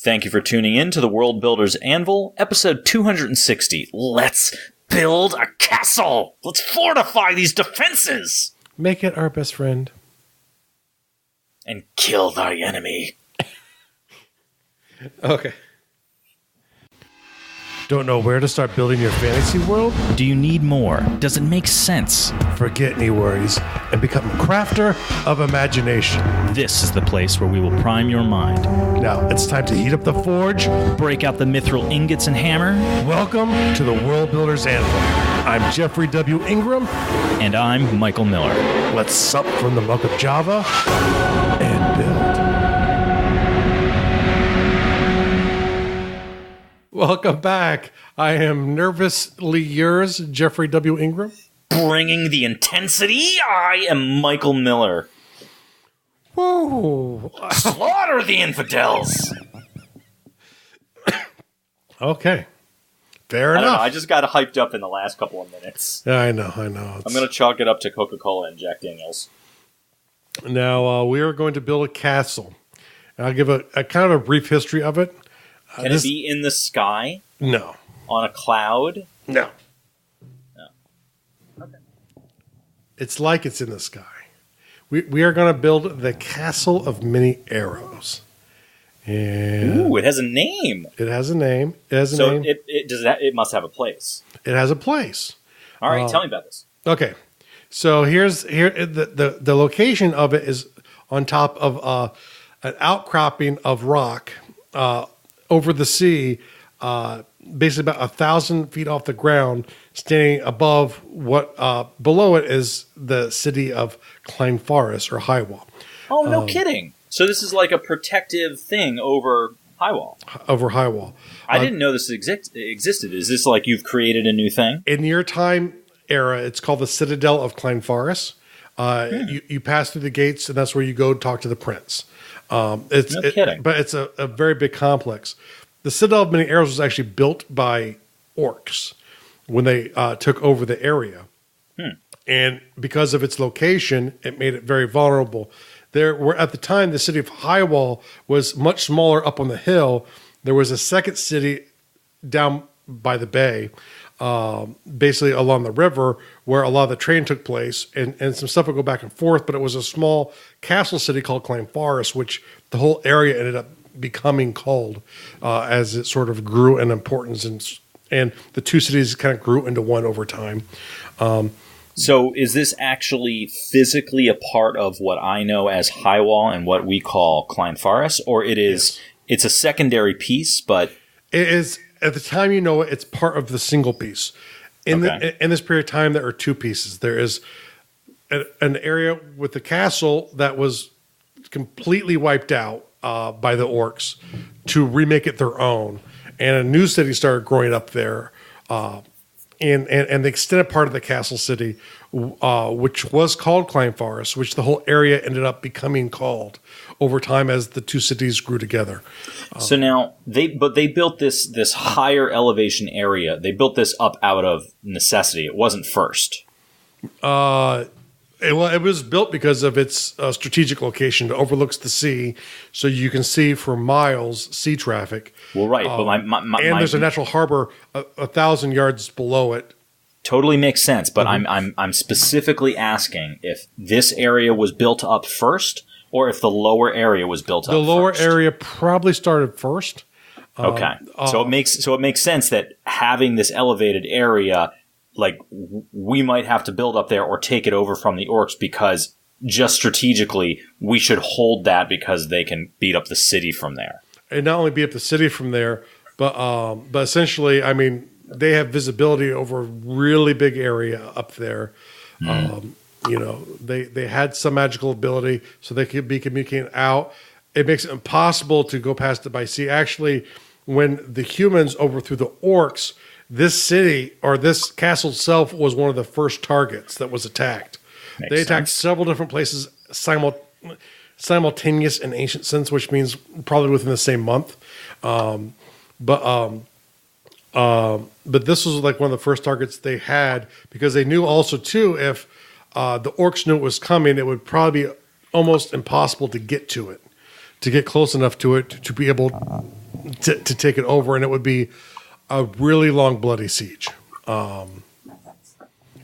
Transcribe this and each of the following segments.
Thank you for tuning in to the World Builder's Anvil, episode 260. Let's build a castle! Let's fortify these defenses! Make it our best friend. And kill thy enemy. Okay. Don't know where to start building your fantasy world? Do you need more? Does it make sense? Forget any worries and become a crafter of imagination. This is the place where we will prime your mind. Now, it's time to heat up the forge. Break out the mithril ingots and hammer. Welcome to the World Builder's Anvil. I'm Jeffrey W. Ingram. And I'm Michael Miller. Let's sup from the milk of Java and build. Welcome back. I am nervously yours, Jeffrey W. Ingram. Bringing the intensity, I am Michael Miller. Whoa. Slaughter the infidels! Okay. Fair I don't enough. know, I just got hyped up in the last couple of minutes. Yeah, I know. I'm going to chalk it up to Coca-Cola and Jack Daniels. Now, we are going to build a castle. I'll give a kind of a brief history of it. Can it be in the sky? No. On a cloud? No. No. Okay. It's like it's in the sky. We are going to build the Castle of Many Arrows. And Ooh, it has a name. it has a name. It has a So name. it must have a place. It has a place. All right, tell me about this. Okay. So the location of it is on top of an outcropping of rock over the sea, basically about 1,000 feet off the ground, standing above what below it is the city of Kleinpharas or Highwall. Oh, no kidding. So this is like a protective thing over Highwall. Over Highwall. I didn't know this existed. Is this like you've created a new thing? In your time era, it's called the Citadel of Kleinpharas. You pass through the gates, and that's where you go talk to the prince. No kidding. But it's a very big complex. The Citadel of Many Arrows was actually built by orcs when they took over the area. And because of its location, it made it very vulnerable. There were, at the time, the city of Highwall was much smaller up on the hill. There was a second city down by the bay, basically along the river, where a lot of the trade took place, and some stuff would go back and forth, but it was a small castle city called Kleinpharas, which the whole area ended up becoming called as it sort of grew in importance, and the two cities kind of grew into one over time. So is this actually physically a part of what I know as Highwall and what we call Kleinpharas, or it's a secondary piece, but... It is, at the time you know it, it's part of the single piece. In this period of time, there are two pieces. There is an area with the castle that was completely wiped out by the orcs to remake it their own. And a new city started growing up there. And the extended part of the castle city, which was called Kleinpharas, which the whole area ended up becoming called over time as the two cities grew together. So now they built this higher elevation area. They built this up out of necessity. It wasn't first. It was built because of its strategic location. It overlooks the sea, so you can see for miles sea traffic. Well, right, but and there's a natural harbor 1,000 yards below it. Totally makes sense, but I'm specifically asking if this area was built up first, or if the lower area was built up first. The lower area probably started first. Okay, so it makes sense that having this elevated area, like we might have to build up there or take it over from the orcs because just strategically we should hold that because they can beat up the city from there. And not only beat up the city from there, but essentially, I mean, they have visibility over a really big area up there. They had some magical ability, so they could be communicating out. It makes it impossible to go past it by sea. Actually, when the humans overthrew the orcs, this city or this castle itself was one of the first targets that was attacked. They attacked several different places simultaneous in ancient sense, which means probably within the same month. But this was like one of the first targets they had because they knew also too if the orcs knew it was coming, it would probably be almost impossible to get to it, to get close enough to it to be able to take it over, and it would be a really long, bloody siege. And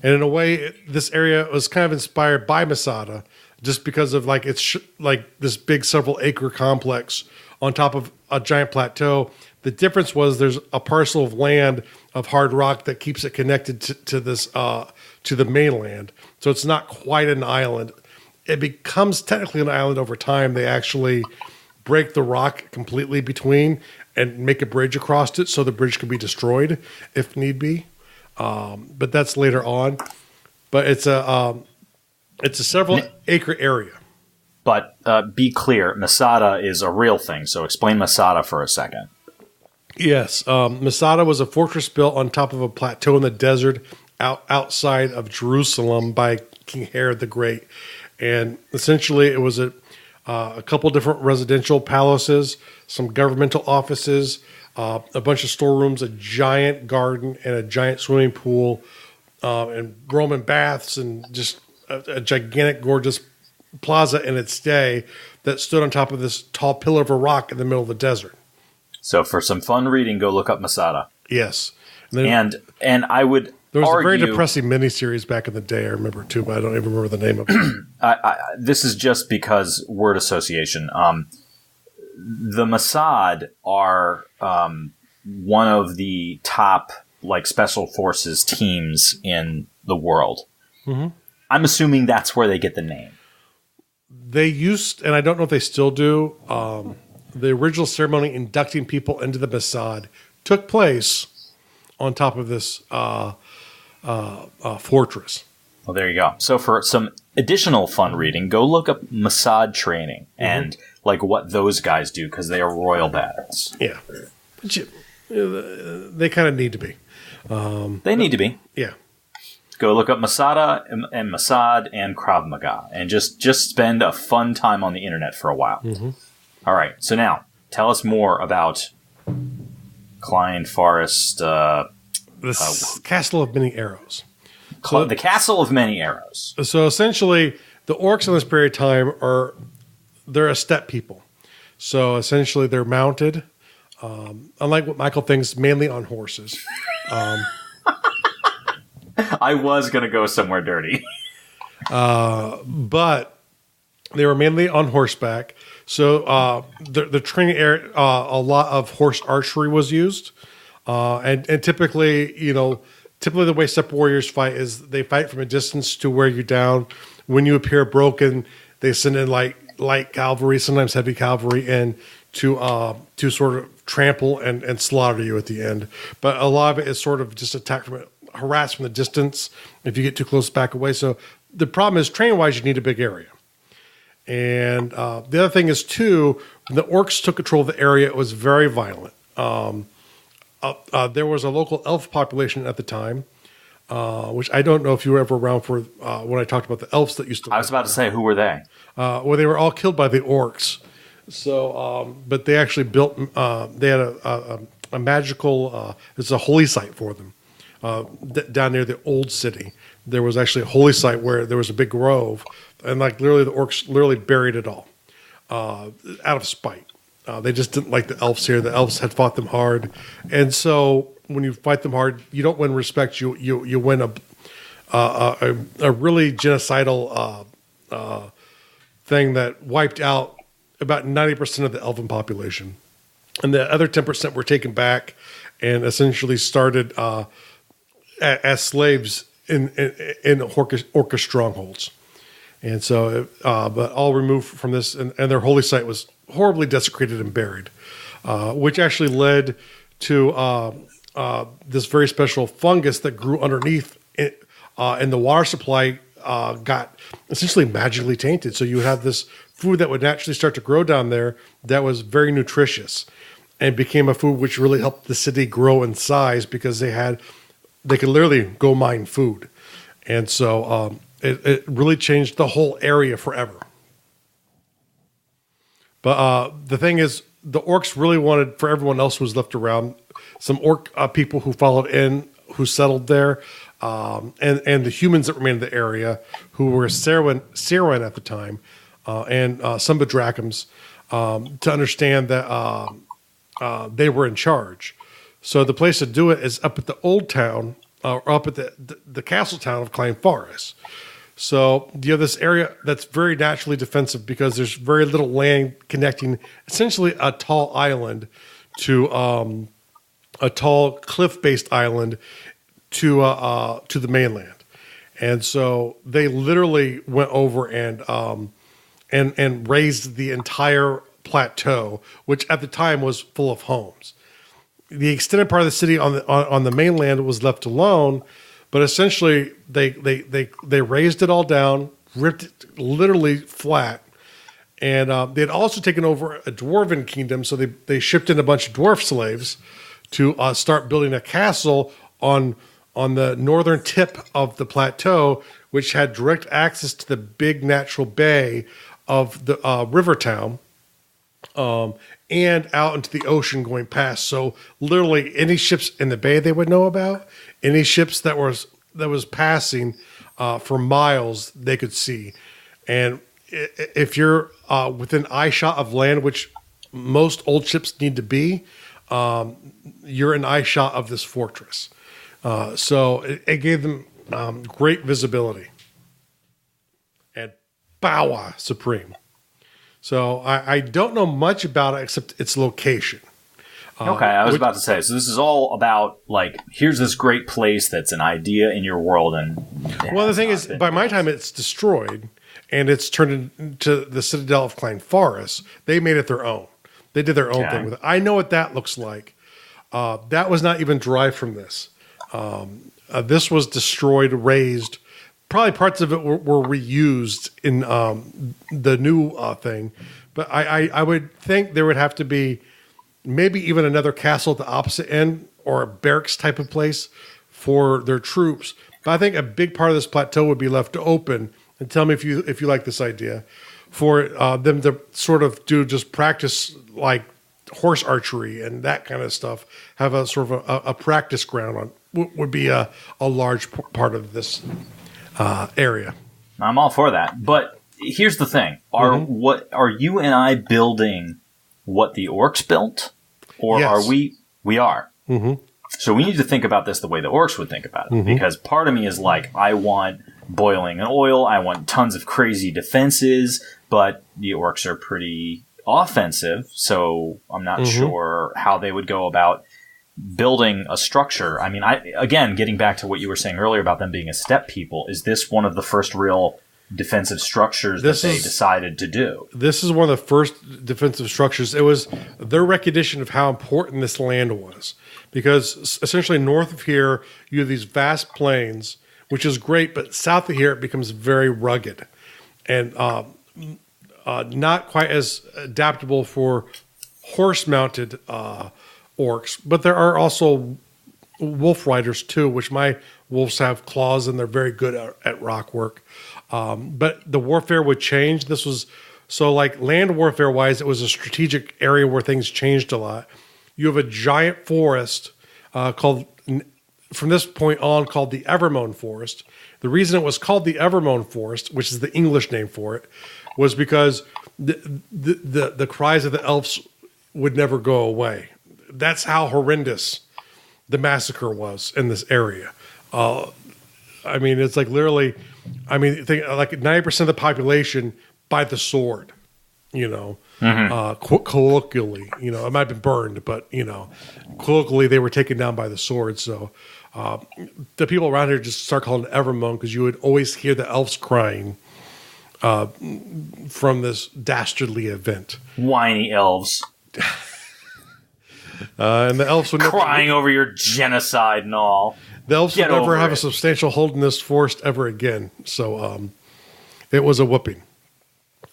in a way, this area was kind of inspired by Masada, just because of like it's like this big several acre complex on top of a giant plateau. The difference was there's a parcel of land of hard rock that keeps it connected to this to the mainland, so it's not quite an island. It becomes technically an island over time. They actually break the rock completely between and make a bridge across it, so the bridge can be destroyed if need be. But that's later on. But it's a several acre area. But be clear, Masada is a real thing. So explain Masada for a second. Yes, Masada was a fortress built on top of a plateau in the desert outside of Jerusalem by King Herod the Great. And essentially it was a couple different residential palaces, some governmental offices, a bunch of storerooms, a giant garden, and a giant swimming pool, and Roman baths, and just a gigantic, gorgeous plaza in its day that stood on top of this tall pillar of a rock in the middle of the desert. So for some fun reading, go look up Masada. Yes. And I would there was argue, a very depressing miniseries back in the day, I remember too, but I don't even remember the name of it. This is just because word association. The Mossad are one of the top like special forces teams in the world. Mm-hmm. I'm assuming that's where they get the name. They used, and I don't know if they still do, the original ceremony inducting people into the Mossad took place on top of this fortress. Well, there you go. So for some additional fun reading, go look up Mossad training and like what those guys do, because they are royal badass. Yeah. They kind of need to be. They need to be. Yeah. Go look up Masada and Mossad and Krav Maga and just spend a fun time on the internet for a while. Mm-hmm. All right. So now, tell us more about Kleinpharas. The Castle of Many Arrows. The Castle of Many Arrows. So essentially, the orcs in this period of time they're a steppe people. So essentially, they're mounted, unlike what Michael thinks, mainly on horses. I was going to go somewhere dirty. But they were mainly on horseback. So the training area, a lot of horse archery was used. And typically, the way steppe warriors fight is they fight from a distance to wear you down. When you appear broken, they send in light cavalry, sometimes heavy cavalry, in to sort of trample and slaughter you at the end. But a lot of it is sort of just harass from the distance. If you get too close, back away. So the problem is, training-wise, you need a big area. And the other thing is, too, when the orcs took control of the area, it was very violent. There was a local elf population at the time, which I don't know if you were ever around for when I talked about the elves that used to. I was about to say, who were they? Well, they were all killed by the orcs. So, but they actually built. They had a magical. It's a holy site for them down near the old city. There was actually a holy site where there was a big grove, and literally the orcs literally buried it all out of spite. They just didn't like the elves here. The elves had fought them hard, and so when you fight them hard, you don't win respect. You win a really genocidal thing that wiped out about 90% of the elven population, and the other 10% were taken back and essentially started as slaves in orcish strongholds. And so, but all removed from this, and their holy site was horribly desecrated and buried, which actually led to this very special fungus that grew underneath it, and the water supply got essentially magically tainted. So you have this food that would naturally start to grow down there that was very nutritious, and became a food which really helped the city grow in size because they could literally go mine food, and so it really changed the whole area forever. But the thing is, the orcs really wanted, for everyone else who was left around, some orc people who followed in, who settled there, and the humans that remained in the area, who were Serwin at the time, and some Bedrachums, to understand that they were in charge. So the place to do it is up at the old town, or up at the castle town of Kleinpharas. So you have this area that's very naturally defensive because there's very little land connecting essentially a tall island to a tall cliff-based island to the mainland. And so they literally went over and raised the entire plateau, which at the time was full of homes. The extended part of the city on the mainland was left alone, but essentially they raised it all down, ripped it literally flat, and they had also taken over a dwarven kingdom, so they shipped in a bunch of dwarf slaves to start building a castle on the northern tip of the plateau, which had direct access to the big natural bay of the river town, and out into the ocean going past. So literally any ships in the bay they would know about, any ships that was passing for miles they could see. And if you're within eye shot of land, which most old ships need to be, you're in eye shot of this fortress. So it gave them great visibility. And Bawa Supreme. So I don't know much about it except its location. Okay, I was about to say, so this is all about, like, here's this great place that's an idea in your world. And well, the thing is, by my time, it's destroyed, and it's turned into the Citadel of Kleinpharas. They made it their own. They did their own thing with it. I know what that looks like. That was not even derived from this. This was destroyed, razed. Probably parts of it were reused in the new thing. But I would think there would have to be maybe even another castle at the opposite end or a barracks type of place for their troops. But I think a big part of this plateau would be left open. And tell me if you like this idea, for them to sort of do just practice like horse archery and that kind of stuff. Have a sort of a practice ground on would be a large part of this area. I'm all for that, but here's the thing: are you and I building what the orcs built, or yes. are we? We are. Mm-hmm. So we need to think about this the way the orcs would think about it, because part of me is like, I want boiling oil, I want tons of crazy defenses, but the orcs are pretty offensive, so I'm not sure how they would go about building a structure. I mean, again, getting back to what you were saying earlier about them being a steppe people, is this one of the first real defensive structures that they decided to do? This is one of the first defensive structures. It was their recognition of how important this land was, because essentially north of here, you have these vast plains, which is great, but south of here, it becomes very rugged and not quite as adaptable for horse-mounted orcs. But there are also wolf riders too, which my wolves have claws and they're very good at rock work. But the warfare would change. This was so like land warfare wise, it was a strategic area where things changed a lot. You have a giant forest called, from this point on, called the Evermoan Forest. The reason it was called the Evermoan Forest, which is the English name for it, was because the cries of the elves would never go away. That's how horrendous the massacre was in this area. I mean, it's like literally, I mean, think like 90% of the population by the sword, you know, colloquially, you know, it might have been burned, but, you know, colloquially they were taken down by the sword. So the people around here just start calling it Evermoan because you would always hear the elves crying from this dastardly event. Whiny elves. And the elves would crying over your genocide and all. The elves would never have a substantial hold in this forest ever again. So it was a whooping.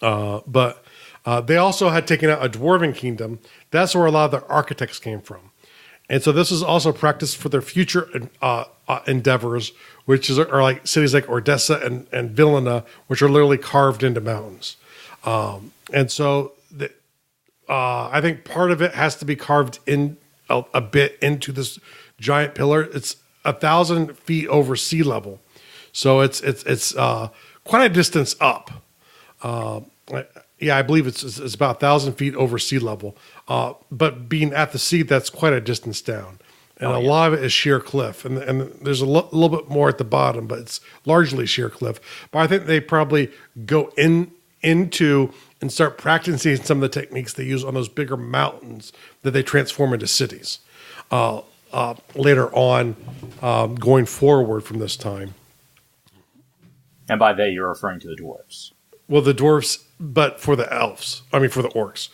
But they also had taken out a dwarven kingdom. That's where a lot of their architects came from. And so this is also practiced for their future endeavors, which are like cities like Ordessa and Vilna, which are literally carved into mountains. And so I think part of it has to be carved in a bit into this giant pillar. It's 1,000 feet over sea level, so it's quite a distance up. Yeah, I believe it's about 1,000 feet over sea level. But being at the sea, that's quite a distance down. And a lot of it is sheer cliff. And there's a little bit more at the bottom, but it's largely sheer cliff. But I think they probably go into and start practicing some of the techniques they use on those bigger mountains that they transform into cities later on, going forward from this time. And by they, you're referring to the dwarves. Well, the dwarves, but for the elves. I mean, for the orcs.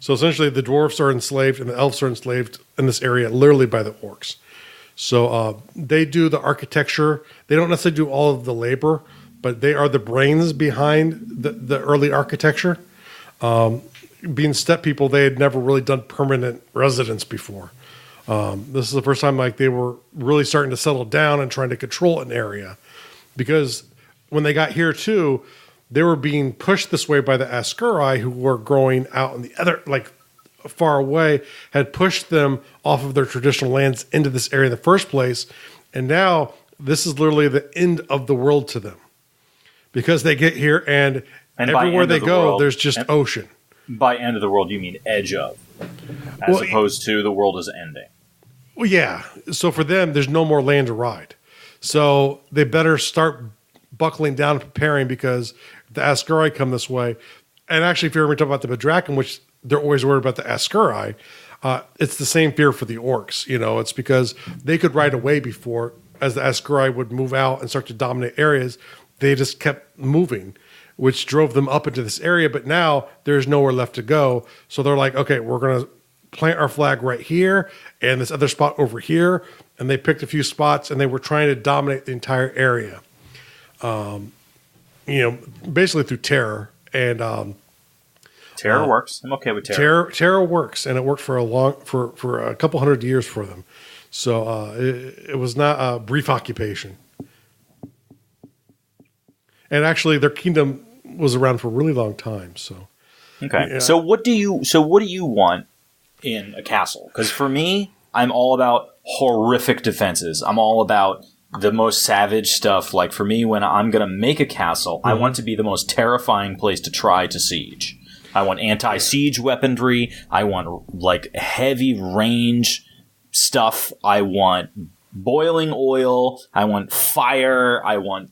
So essentially, the dwarves are enslaved and the elves are enslaved in this area literally by the orcs. So they do the architecture. They don't necessarily do all of the labor, but they are the brains behind the early architecture. Being steppe people, they had never really done permanent residence before. This is the first time like they were really starting to settle down and trying to control an area. Because when they got here too, they were being pushed this way by the Askari, who were growing out in the other, like far away, had pushed them off of their traditional lands into this area in the first place. And now this is literally the end of the world to them. Because they get here and everywhere they go, there's just ocean. By end of the world, you mean edge of, as opposed to the world is ending. Well, yeah. So for them, there's no more land to ride. So they better start buckling down and preparing because the Askari come this way. And actually, if you're ever talking about the Bedraken, which they're always worried about the Askari, it's the same fear for the orcs. You know, it's because they could ride away before as the Askari would move out and start to dominate areas. They just kept moving, which drove them up into this area. But now there's nowhere left to go. So they're like, okay, we're going to plant our flag right here and this other spot over here. And they picked a few spots and they were trying to dominate the entire area. You know, basically through terror. And terror works. I'm okay with terror. Terror works, and it worked for a couple hundred years for them. So it was not a brief occupation. And actually, their kingdom was around for a really long time. So okay. Yeah. So what do you want in a castle? Because for me, I'm all about horrific defenses. I'm all about the most savage stuff. Like for me, when I'm going to make a castle, I want it to be the most terrifying place to try to siege. I want anti-siege weaponry. I want like heavy range stuff. I want boiling oil. I want fire. I want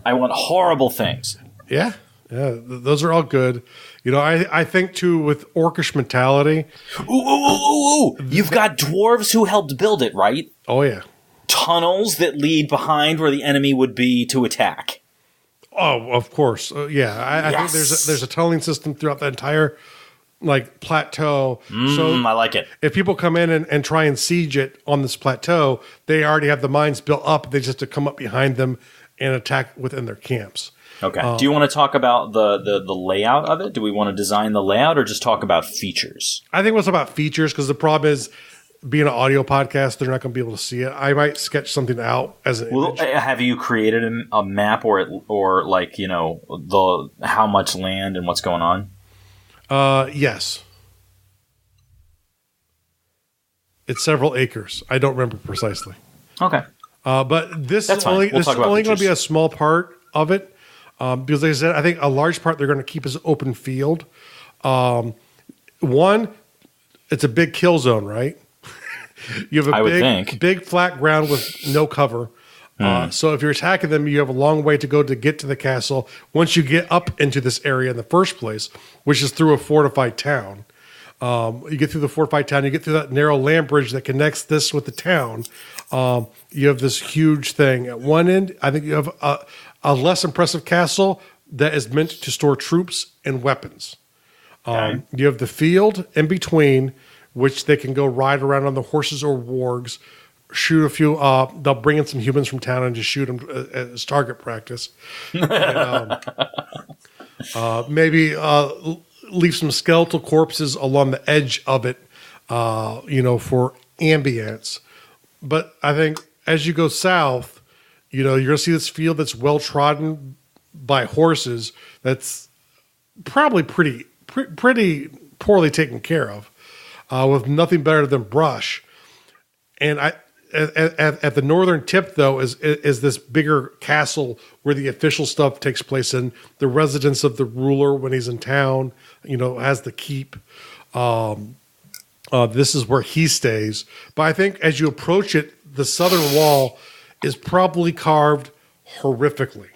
horrible things. Yeah. Those are all good. You know, I think too with orcish mentality. Ooh! You've got dwarves who helped build it, right? Oh yeah. Tunnels that lead behind where the enemy would be to attack. Oh, of course. I think there's a tunneling system throughout the entire like plateau. So I like it. If people come in and try and siege it on this plateau, they already have the mines built up. They just have to come up behind them and attack within their camps. Okay. Do you want to talk about the layout of it? Do we want to design the layout or just talk about features? I think it's about features because the problem is being an audio podcast, they're not going to be able to see it. I might sketch something out as an image. Have you created a map or like, you know, how much land and what's going on? Yes. It's several acres. I don't remember precisely. Okay. But this is only going to be a small part of it. Because like I said, I think a large part they're going to keep as open field. One, it's a big kill zone, right? You have a big flat ground with no cover. So if you're attacking them, you have a long way to go to get to the castle. Once you get up into this area in the first place, which is through a fortified town, you get through the fortified town, you get through that narrow land bridge that connects this with the town. You have this huge thing. At one end, I think you have a less impressive castle that is meant to store troops and weapons. Okay. You have the field in between, which they can go ride around on the horses or wargs, shoot a few. They'll bring in some humans from town and just shoot them as target practice. And, maybe leave some skeletal corpses along the edge of it, for ambience. But I think as you go south, you're going to see this field that's well trodden by horses. That's probably pretty poorly taken care of, with nothing better than brush. And at the northern tip, though, is this bigger castle where the official stuff takes place in, the residence of the ruler when he's in town, has the keep. This is where he stays. But I think as you approach it, the southern wall is probably carved horrifically.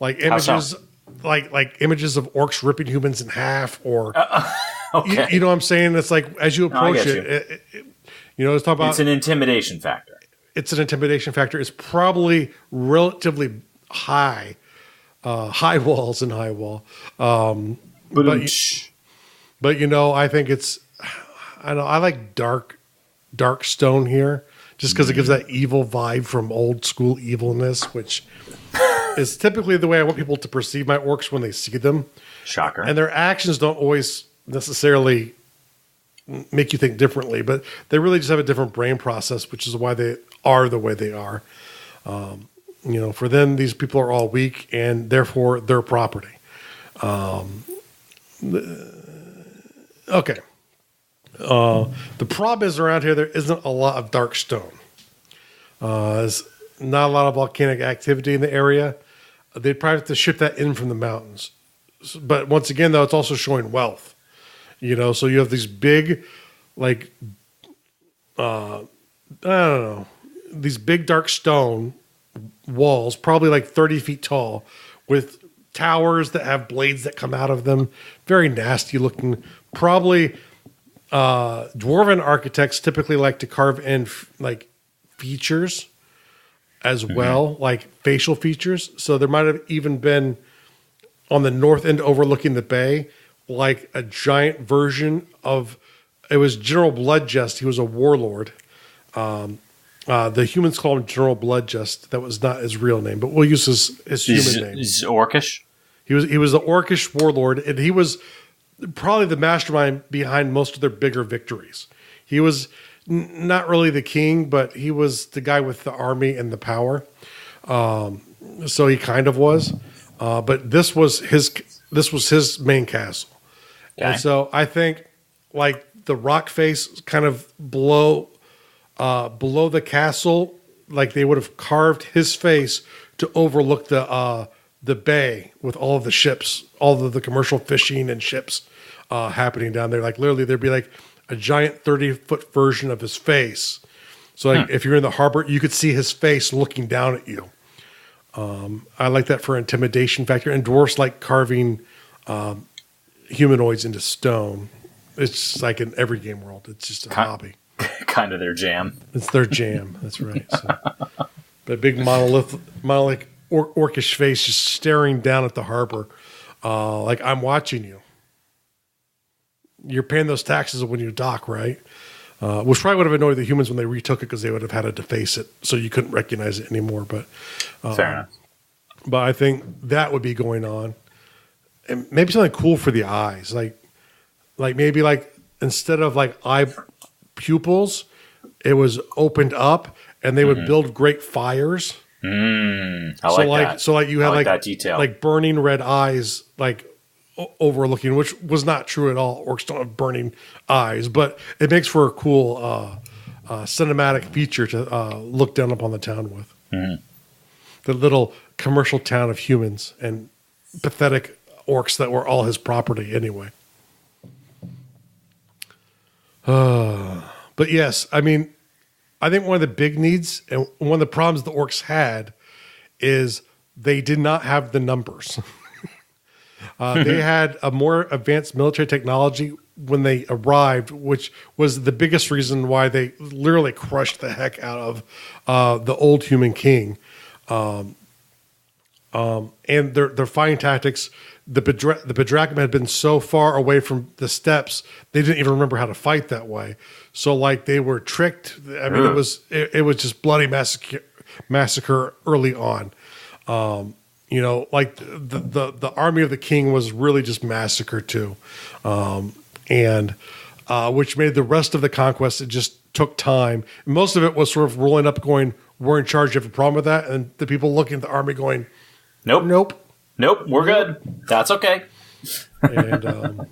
Like images, like images of orcs ripping humans in half, or okay. you know what I'm saying? It's like as you approach it's talking about. It's an intimidation factor. It's It's probably relatively high, high walls and high wall. But I think it's. I know I like dark stone here, just because it gives that evil vibe from old school evilness, which is typically the way I want people to perceive my orcs when they see them. Shocker. And their actions don't always necessarily make you think differently, but they really just have a different brain process, which is why they are the way they are. For them, these people are all weak, and therefore their property. Okay. The problem is around here there isn't a lot of dark stone. There's not a lot of volcanic activity in the area. They'd probably have to ship that in from the mountains. But once again, though, it's also showing wealth. So you have these big, I don't know, these big dark stone walls, probably like 30 feet tall, with towers that have blades that come out of them. Very nasty looking. Probably dwarven architects typically like to carve in features as well, like facial features. So there might have even been on the north end overlooking the bay, like a giant version of, it was General Bludjest. He was a warlord. The humans call him General Bludjest. That was not his real name, but we'll use his human name. He's orcish? He was the orcish warlord, and he was probably the mastermind behind most of their bigger victories. He was not really the king, but he was the guy with the army and the power. So he kind of was. But this was his main castle. Okay. And so I think like the rock face kind of below the castle, like they would have carved his face to overlook the bay with all of the ships, all of the commercial fishing and ships happening down there. Like literally there'd be like a giant 30-foot version of his face. So like if you're in the harbor, you could see his face looking down at you. I like that for intimidation factor. And dwarfs like carving humanoids into stone. It's like in every game world. It's just a hobby. Kind of their jam. It's their jam. That's right. So, but a big monolithic orcish face just staring down at the harbor, like I'm watching you. You're paying those taxes when you dock, right? Which probably would have annoyed the humans when they retook it because they would have had to deface it, so you couldn't recognize it anymore. But fair enough. But I think that would be going on, and maybe something cool for the eyes, like maybe like instead of like eye pupils, it was opened up, and they would build great fires. I like that. So like you had like that detail, like burning red eyes, like overlooking, which was not true at all. Orcs don't have burning eyes, but it makes for a cool cinematic feature to look down upon the town with. The little commercial town of humans and pathetic orcs that were all his property anyway. But yes, I mean, I think one of the big needs and one of the problems the orcs had is they did not have the numbers. They had a more advanced military technology when they arrived, which was the biggest reason why they literally crushed the heck out of the old human king. And their fighting tactics, the Bedrachim had been so far away from the steppes, they didn't even remember how to fight that way. So like they were tricked. I mean, it was just bloody massacre early on. Like the army of the king was really just massacred too. And which made the rest of the conquest, it just took time. Most of it was sort of rolling up going, we're in charge, you have a problem with that? And the people looking at the army going, Nope, we're good. That's okay. And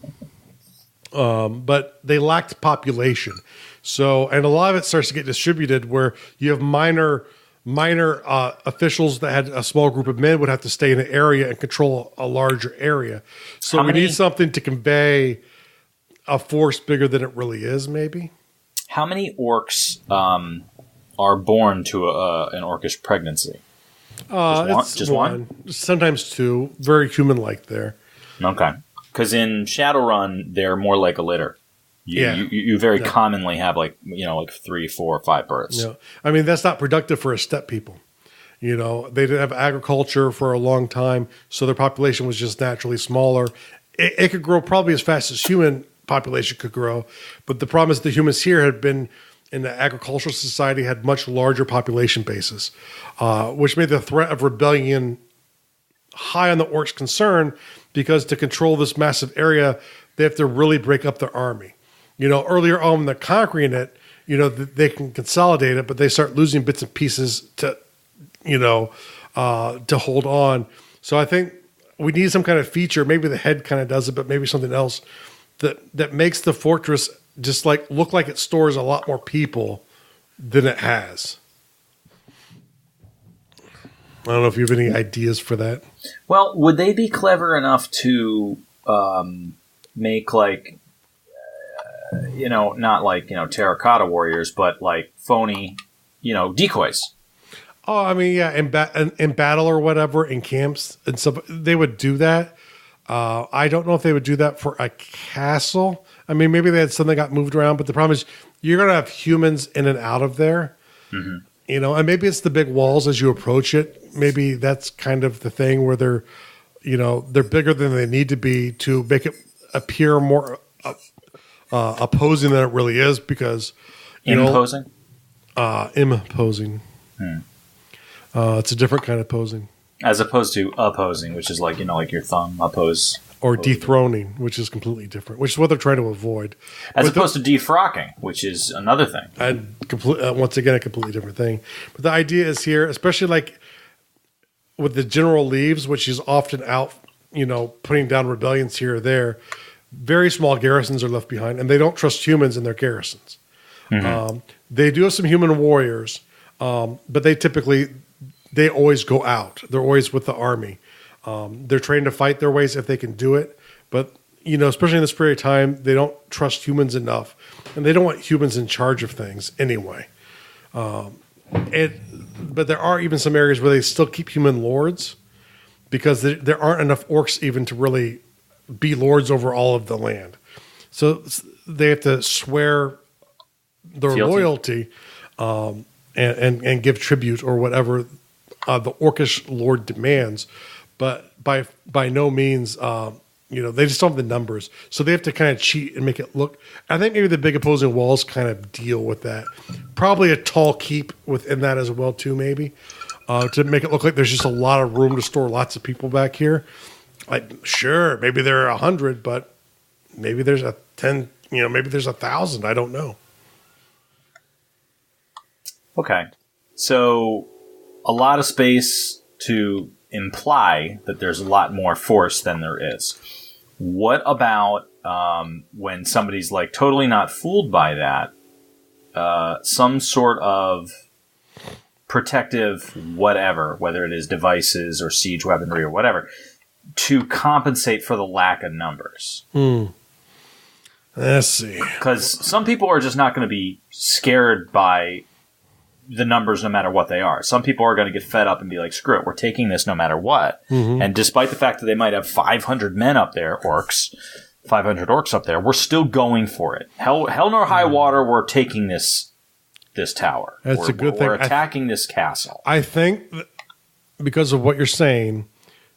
but they lacked population. So, and a lot of it starts to get distributed where you have minor officials that had a small group of men would have to stay in an area and control a larger area. So we need something to convey a force bigger than it really is, maybe. How many orcs are born to an orcish pregnancy? Just one. Sometimes two. Very human-like there. Okay. Because in Shadowrun, they're more like a litter. You very commonly have like 3, 4, 5 births. Yeah. I mean, that's not productive for a steppe people. They didn't have agriculture for a long time, so their population was just naturally smaller. It could grow probably as fast as human population could grow, but the problem is the humans here had been in the agricultural society had much larger population bases, which made the threat of rebellion high on the orcs' concern, because to control this massive area, they have to really break up their army. Earlier on when they're conquering it, they can consolidate it, but they start losing bits and pieces to hold on. So I think we need some kind of feature. Maybe the head kind of does it, but maybe something else that makes the fortress just look like it stores a lot more people than it has. I don't know if you have any ideas for that. Well, would they be clever enough to make not terracotta warriors, but like phony, decoys? Oh, I mean, yeah, in battle or whatever, in camps and stuff, they would do that. I don't know if they would do that for a castle. I mean, maybe they had something that got moved around, but the problem is you're going to have humans in and out of there. Mm-hmm. And maybe it's the big walls as you approach it. Maybe that's kind of the thing where they're bigger than they need to be to make it appear more opposing than it really is, because imposing. Imposing. It's a different kind of posing, as opposed to opposing, which is like your thumb oppose. Or dethroning, which is completely different, which is what they're trying to avoid. As opposed to defrocking, which is another thing. And once again, a completely different thing. But the idea is here, especially like with the general leaves, which is often out, putting down rebellions here or there, very small garrisons are left behind, and they don't trust humans in their garrisons. Mm-hmm. They do have some human warriors, but they always go out. They're always with the army. They're trained to fight their ways if they can do it. But, especially in this period of time, they don't trust humans enough. And they don't want humans in charge of things anyway. But there are even some areas where they still keep human lords, because there aren't enough orcs even to really be lords over all of the land. So they have to swear their loyalty and give tribute or whatever the orcish lord demands. But by no means, they just don't have the numbers. So they have to kind of cheat and make it look. I think maybe the big opposing walls kind of deal with that. Probably a tall keep within that as well, too, maybe, to make it look like there's just a lot of room to store lots of people back here. Sure, maybe there are 100, but maybe there's 10. Maybe there's 1,000. I don't know. Okay, so a lot of space to imply that there's a lot more force than there is. What about when somebody's totally not fooled by that, some sort of protective whatever, whether it is devices or siege weaponry or whatever, to compensate for the lack of numbers? Let's see. Because some people are just not going to be scared by the numbers no matter what they are. Some people are going to get fed up and be like, screw it, we're taking this no matter what. Mm-hmm. And despite the fact that they might have 500 men up there, 500 orcs up there, we're still going for it. Hell nor high water, we're taking this tower. That's a good thing. We're attacking this castle. I think that because of what you're saying,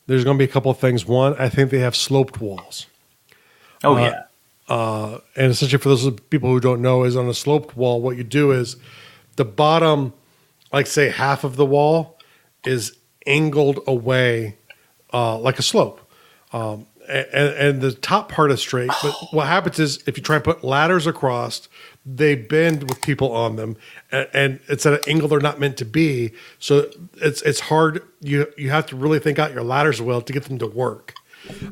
there's going to be a couple of things. One, I think they have sloped walls. Oh, yeah. And essentially for those people who don't know, is on a sloped wall, what you do is the bottom, say half of the wall is angled away like a slope. And the top part is straight. But what happens is if you try and put ladders across, they bend with people on them. And it's at an angle they're not meant to be. So it's hard. You have to really think out your ladders well to get them to work.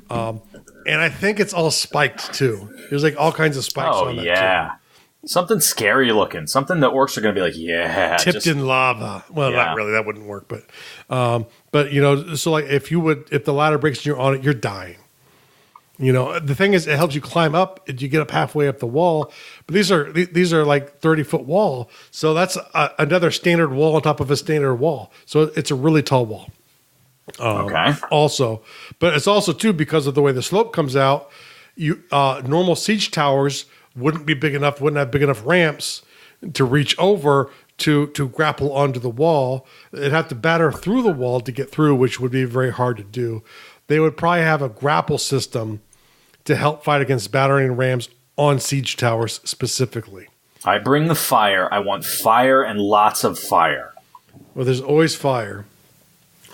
And I think it's all spiked too. There's like all kinds of spikes on that too. Something scary looking. Something the orcs are going to be like, tipped in lava. Well, not really. That wouldn't work. But you know, so like if the ladder breaks and you're on it, you're dying. You know, the thing is, it helps you climb up. You get up halfway up the wall. But these are like 30-foot wall. So that's another standard wall on top of a standard wall. So it's a really tall wall. Okay. Also, but it's also too because of the way the slope comes out. You normal siege towers wouldn't have big enough ramps to reach over to grapple onto the wall. They'd have to batter through the wall to get through, which would be very hard to do. They would probably have a grapple system to help fight against battering rams on siege towers specifically. I bring the fire. I want fire and lots of fire. Well, there's always fire.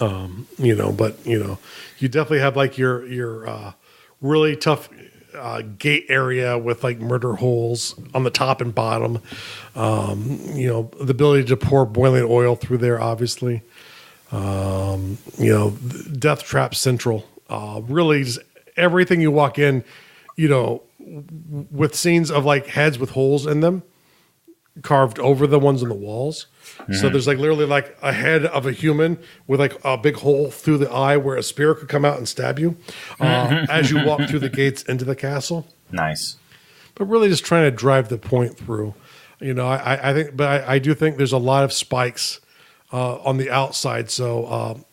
You know, but you know, you definitely have like your really tough gate area with like murder holes on the top and bottom. You know, the ability to pour boiling oil through there, obviously. You know, death trap central. Really, just everything you walk in, you know, with scenes of like heads with holes in them carved over the ones on the walls. Mm-hmm. So there's like literally like a head of a human with like a big hole through the eye where a spear could come out and stab you as you walk through the gates into the castle. Nice. But really just trying to drive the point through. You know, I think, but I do think there's a lot of spikes on the outside. So,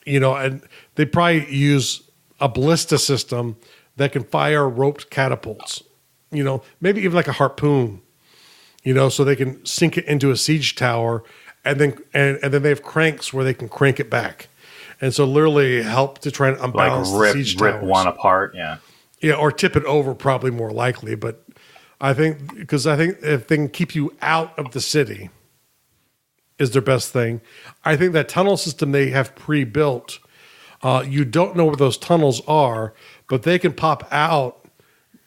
you know, and they probably use a ballista system that can fire roped catapults, you know, maybe even like a harpoon, you know, so they can sink it into a siege tower and then they have cranks where they can crank it back. And so literally help to try and unbalance the siege towers. Rip one apart, yeah. Yeah, or tip it over, probably more likely. But I think if they can keep you out of the city is their best thing. I think that tunnel system they have pre-built, you don't know where those tunnels are, but they can pop out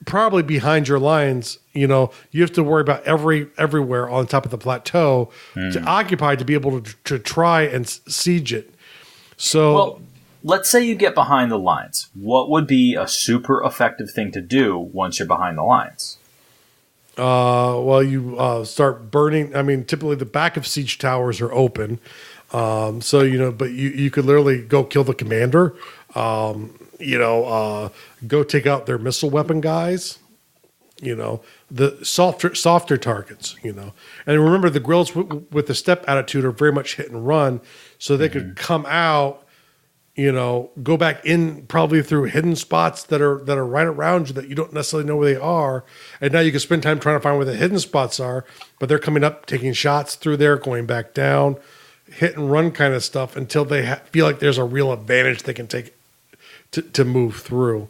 probably behind your lines. You know, you have to worry about everywhere on top of the plateau to occupy to be able to try and siege it. So, well, let's say you get behind the lines. What would be a super effective thing to do once you're behind the lines? Well, you start burning. I mean, typically the back of siege towers are open. So, you know, but you could literally go kill the commander, you know, go take out their missile weapon guys, you know, the softer targets, you know. And remember, the guerrillas with the step attitude are very much hit and run, so they could come out, you know, go back in probably through hidden spots that are right around you that you don't necessarily know where they are. And now you can spend time trying to find where the hidden spots are, but they're coming up, taking shots through there, going back down, hit and run kind of stuff until they feel like there's a real advantage they can take to move through.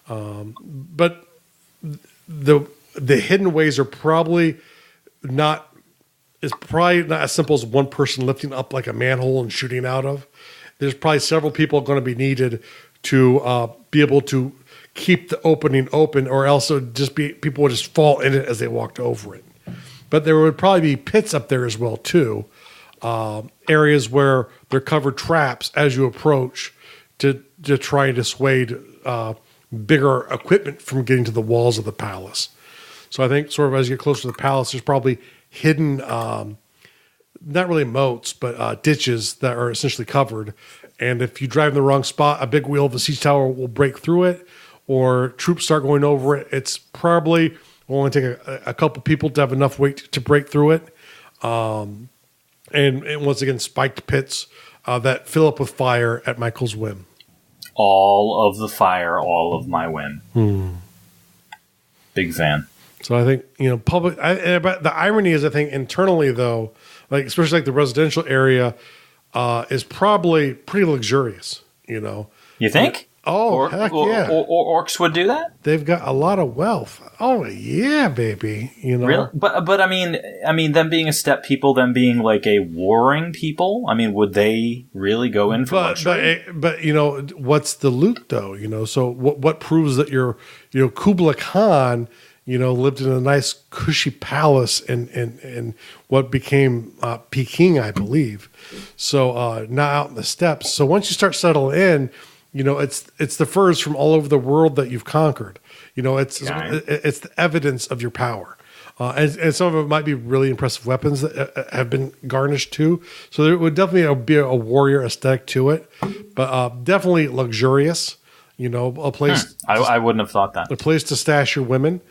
But the hidden ways are probably not as simple as one person lifting up like a manhole and shooting out of. There's probably several people going to be needed to be able to keep the opening open, or else it would just be people would just fall in it as they walked over it. But there would probably be pits up there as well too, areas where they're covered traps as you approach to try and dissuade bigger equipment from getting to the walls of the palace. So I think sort of as you get closer to the palace, there's probably hidden, not really moats, but ditches that are essentially covered. And if you drive in the wrong spot, a big wheel of the siege tower will break through it, or troops start going over it. It's probably will only take a couple people to have enough weight to break through it. And once again, spiked pits that fill up with fire at Michael's whim. All of the fire, all of my whim. Big fan. So I think, you know, but the irony is, I think internally though, like especially like the residential area, is probably pretty luxurious. You know, you think? Heck yeah! Or orcs would do that. They've got a lot of wealth. Oh yeah, baby. You know, really? But I mean, them being a steppe people, them being like a warring people. I mean, would they really go in for luxury? But you know, what's the loot though? You know, so what proves that Kublai Khan, you know, lived in a nice cushy palace in what became Peking, I believe. So not out in the steppes. So once you start settling in, it's the furs from all over the world that you've conquered. It's the evidence of your power. And some of it might be really impressive weapons that have been garnished too. So there would definitely be a warrior aesthetic to it, but definitely luxurious. A place. I wouldn't have thought that. A place to stash your women.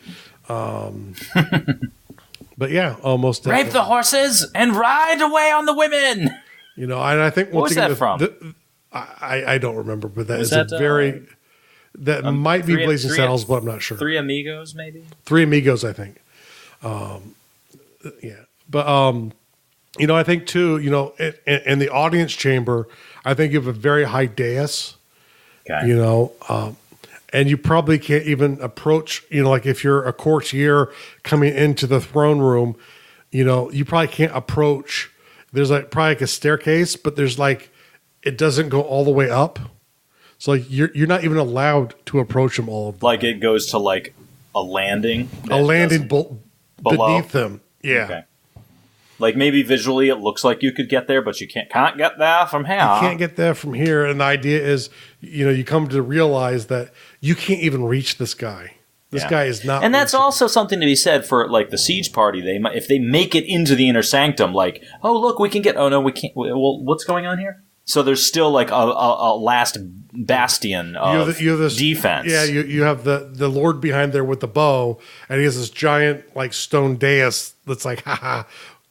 But yeah, almost definitely. Rape the horses and ride away on the women. And I think what was that from? I don't remember, but that is a very that might be Blazing Saddles, but I'm not sure. Three Amigos, maybe. Three Amigos, I think. Yeah, but I think too, in the audience chamber, I think you have a very high dais. Okay. And you probably can't even approach. Like if you're a courtier coming into the throne room, you probably can't approach. There's probably a staircase, but there's it doesn't go all the way up. So you're not even allowed to approach them all of them. Like it goes to a landing. A landing beneath them. Yeah. Okay. Like maybe visually it looks like you could get there, but you can't get there from here. You can't get there from here. And the idea is, you come to realize that you can't even reach this guy. This guy is not. And that's also something to be said for the siege party. If they make it into the inner sanctum, oh look, we can get. Oh no, we can't. Well, what's going on here? So there's still a last bastion of defense. Yeah, you have the Lord behind there with the bow, and he has this giant stone dais that's haha,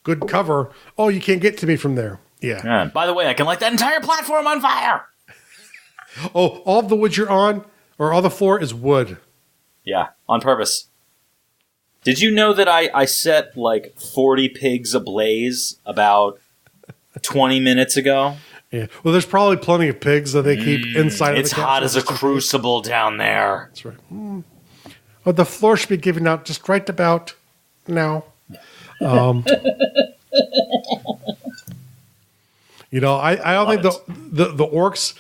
good cover. Oh, you can't get to me from there. Yeah. By the way, I can light that entire platform on fire. Oh, all of the wood you're on, or all the floor is wood. Yeah, on purpose. Did you know that I set 40 pigs ablaze about 20 minutes ago? Yeah. Well, there's probably plenty of pigs that they keep inside of the It's hot as a crucible down there. That's right. Oh, the floor should be giving out just right about now. I don't think the orcs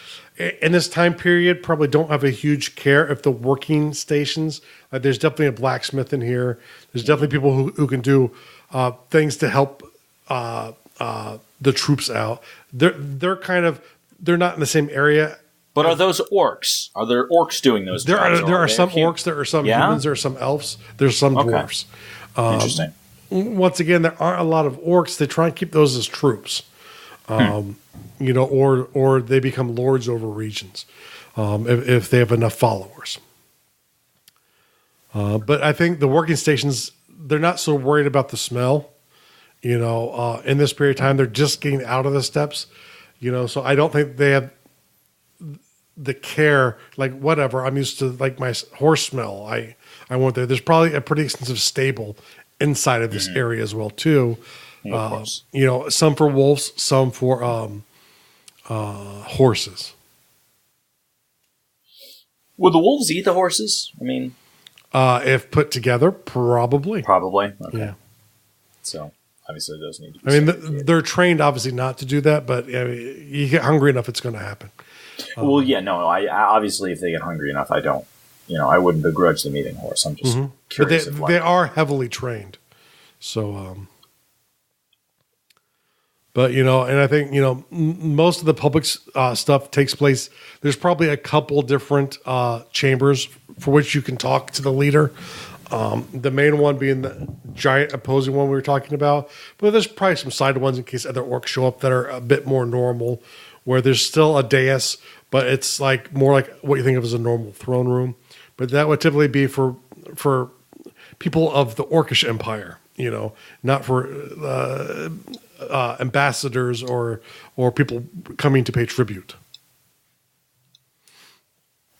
in this time period probably don't have a huge care if the working stations. There's definitely a blacksmith in here. There's definitely people who can do things to help the troops out. They're not in the same area. But are those orcs? Are there orcs doing those? There are some orcs. There are some humans. There are some elves. There's some dwarves. Interesting. Once again, there aren't a lot of orcs. They try and keep those as troops, or they become lords over regions if they have enough followers. But I think the working stations, they're not so worried about the smell. In this period of time, they're just getting out of the steps. So I don't think they have the care. Whatever, I'm used to my horse smell. I went there. There's probably a pretty extensive stable inside of this area as well too. Some for wolves, some for horses. Would the wolves eat the horses? I mean, if put together, probably. Probably. Okay. Yeah. So obviously those need to be they're trained obviously not to do that, but you get hungry enough, it's going to happen. Well, yeah, no. I obviously, if they get hungry enough, I don't. I wouldn't begrudge them eating horse. I'm just curious. But they are heavily trained, so. But and I think most of the public stuff takes place. There's probably a couple different chambers for which you can talk to the leader. The main one being the giant opposing one we were talking about, but there's probably some side ones in case other orcs show up that are a bit more normal, where there's still a dais, but it's more like what you think of as a normal throne room. But that would typically be for people of the Orcish Empire, not for ambassadors or people coming to pay tribute.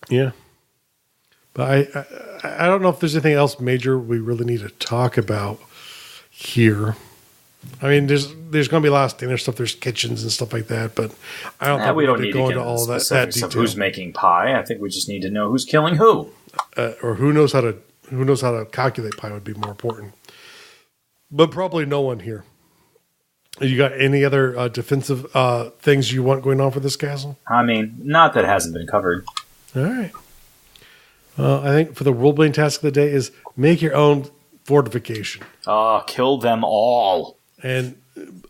Yeah. But I don't know if there's anything else major we really need to talk about here. I mean, there's going to be a lot of standard stuff. There's kitchens and stuff like that, but I don't think we need to go into all that detail. Who's making pie? I think we just need to know who's killing who, or who knows how to calculate pie would be more important. But probably no one here. You got any other defensive things you want going on for this castle? I mean, not that hasn't been covered. All right. I think for the role-playing task of the day is make your own fortification. Kill them all. And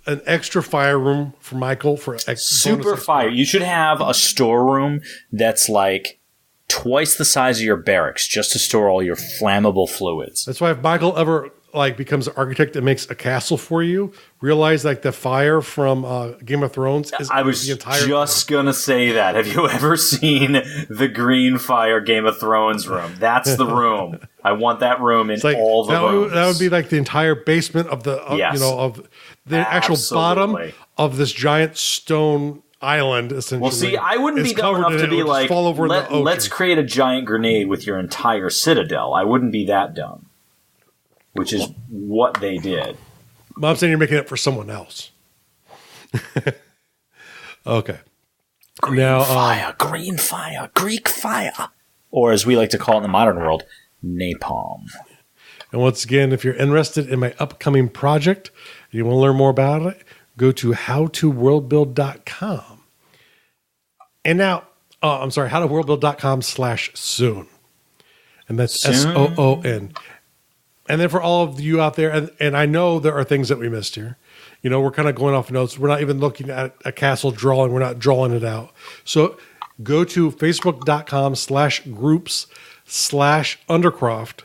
an extra fire room for Michael for super fire. You should have a storeroom that's like twice the size of your barracks just to store all your flammable fluids. That's why if Michael ever becomes an architect and makes a castle for you, realize like the fire from Game of Thrones is I was the entire just gonna say that. Have you ever seen the green fire Game of Thrones room? That's the room. I want that room in all the rooms. That would be like the entire basement of the of the actual bottom of this giant stone island, essentially. Well, see, I wouldn't be dumb enough to be like, let's create a giant grenade with your entire citadel. I wouldn't be that dumb. Which is what they did. I'm saying you're making it for someone else. Okay. Green fire, Greek fire. Or as we like to call it in the modern world, napalm. And once again, if you're interested in my upcoming project, and you want to learn more about it, go to howtoworldbuild.com. And now, howtoworldbuild.com/soon. And that's SOON. And then for all of you out there, and I know there are things that we missed here. You know, we're kind of going off notes. We're not even looking at a castle drawing. We're not drawing it out. So go to facebook.com/groups/Undercroft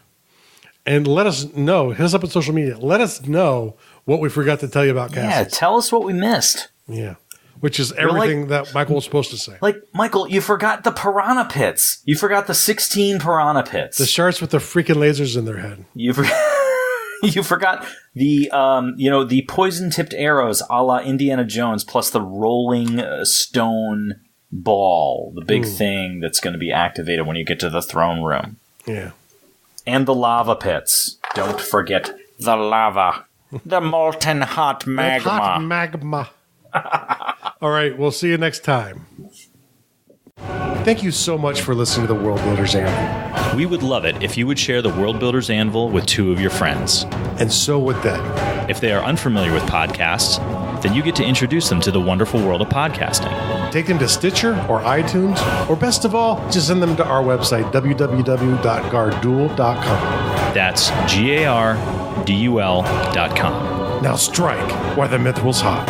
and let us know. Hit us up on social media. Let us know what we forgot to tell you about castles. Yeah, tell us what we missed. Yeah. Which is everything that Michael was supposed to say. Like, Michael, you forgot the piranha pits. You forgot the 16 piranha pits. The sharks with the freaking lasers in their head. You forgot the, the poison-tipped arrows a la Indiana Jones, plus the rolling stone ball, the big thing that's going to be activated when you get to the throne room. Yeah. And the lava pits. Don't forget the lava. The molten hot magma. Hot magma. All right, we'll see you next time. Thank you so much for listening to the World Builders Anvil. We would love it if you would share the World Builders Anvil with 2 of your friends. And so would they. If they are unfamiliar with podcasts, then you get to introduce them to the wonderful world of podcasting. Take them to Stitcher or iTunes, or best of all, just send them to our website, www.gardul.com. That's GARDUL.com. Now strike while the mithril's hot.